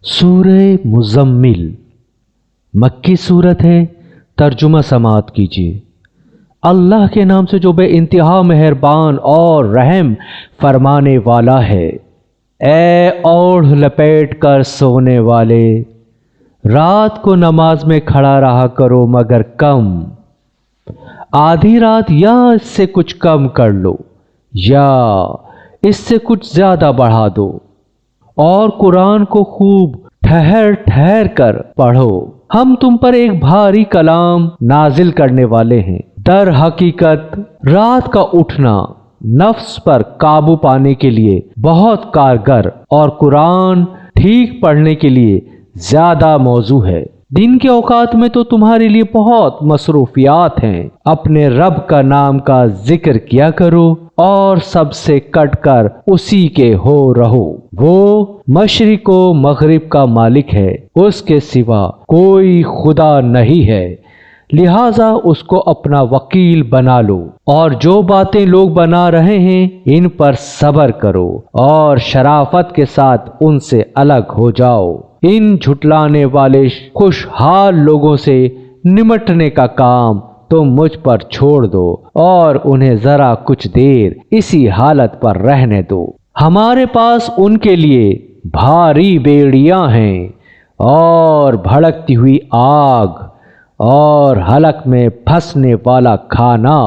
सूरह मुज़म्मिल मक्की सूरत है। तर्जुमा समात कीजिए। अल्लाह के नाम से जो बे इंतहा मेहरबान और रहम फरमाने वाला है। ए ओढ़ लपेट कर सोने वाले, रात को नमाज में खड़ा रहा करो मगर कम, आधी रात या इससे कुछ कम कर लो या इससे कुछ ज्यादा बढ़ा दो, और कुरान को खूब ठहर ठहर कर पढ़ो। हम तुम पर एक भारी कलाम नाजिल करने वाले हैं। दर हकीकत रात का उठना नफ्स पर काबू पाने के लिए बहुत कारगर और कुरान ठीक पढ़ने के लिए ज्यादा मौजू है। दिन के औकात में तो तुम्हारे लिए बहुत मसरूफियात हैं। अपने रब का नाम का जिक्र किया करो और सबसे कटकर उसी के हो रहो। वो मशरिक व मगरिब का मालिक है, उसके सिवा कोई खुदा नहीं है, लिहाजा उसको अपना वकील बना लो। और जो बातें लोग बना रहे हैं इन पर सब्र करो और शराफत के साथ उनसे अलग हो जाओ। इन झुटलाने वाले खुशहाल लोगों से निमटने का काम तुम मुझ पर छोड़ दो और उन्हें जरा कुछ देर इसी हालत पर रहने दो। हमारे पास उनके लिए भारी बेड़ियां हैं और भड़कती हुई आग और हलक में फंसने वाला खाना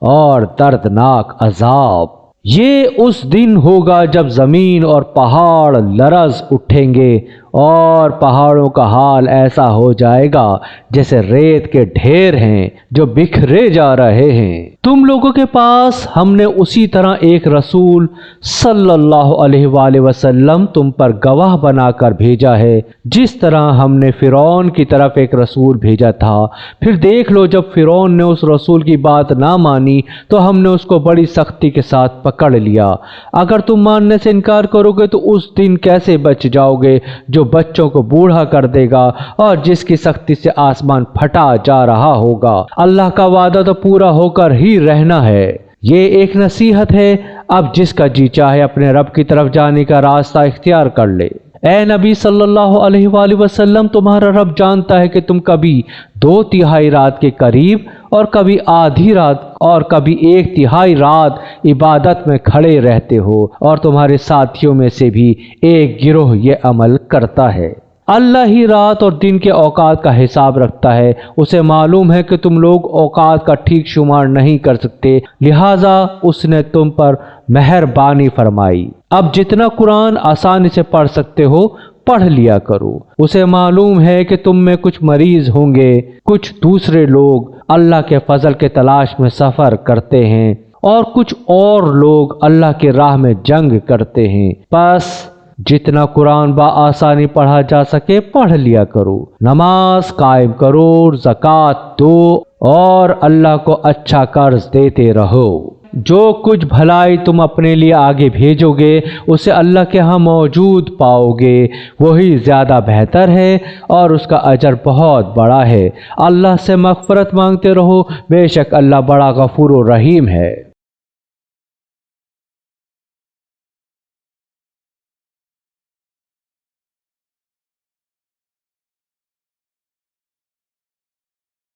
और दर्दनाक अजाब। ये उस दिन होगा जब जमीन और पहाड़ लरज उठेंगे और पहाड़ों का हाल ऐसा हो जाएगा जैसे रेत के ढेर हैं जो बिखरे जा रहे हैं। तुम लोगों के पास हमने उसी तरह एक रसूल सल्लल्लाहु अलैहि वसल्लम तुम पर गवाह बनाकर भेजा है, जिस तरह हमने फिरौन की तरफ एक रसूल भेजा था। फिर देख लो, जब फिरौन ने उस रसूल की बात ना मानी तो हमने उसको बड़ी सख्ती के साथ पकड़ लिया। अगर तुम मानने से इनकार करोगे तो उस दिन कैसे बच जाओगे जो बच्चों को बूढ़ा कर देगा और जिसकी सख्ती से आसमान फटा जा रहा होगा। अल्लाह का वादा तो पूरा होकर ही रहना है। ये एक नसीहत है। अब जिसका जी चाहे अपने रब की तरफ जाने का रास्ता इख्तियार कर ले। ए नबी सल्लल्लाहु अलैहि वसल्लम, तुम्हारा रब जानता है कि तुम कभी 2/3 रात के करीब और कभी आधी रात और कभी 1/3 रात इबादत में खड़े रहते हो, और तुम्हारे साथियों में से भी एक गिरोह ये अमल करता है। अल्लाह ही रात और दिन के औकात का हिसाब रखता है। उसे मालूम है कि तुम लोग औकात का ठीक शुमार नहीं कर सकते, लिहाजा उसने तुम पर मेहरबानी फरमाई। अब जितना कुरान आसानी से पढ़ सकते हो पढ़ लिया करो। उसे मालूम है कि तुम में कुछ मरीज होंगे, कुछ दूसरे लोग अल्लाह के फजल के तलाश में सफर करते हैं और कुछ और लोग अल्लाह की राह में जंग करते हैं। बस जितना कुरान आसानी पढ़ा जा सके पढ़ लिया करो। नमाज कायम करो, ज़कात दो और अल्लाह को अच्छा कर्ज देते रहो। जो कुछ भलाई तुम अपने लिए आगे भेजोगे उसे अल्लाह के यहाँ मौजूद पाओगे। वही ज़्यादा बेहतर है और उसका अजर बहुत बड़ा है। अल्लाह से मग़फ़िरत मांगते रहो, बेशक अल्लाह बड़ा गफ़ूर और रहीम है।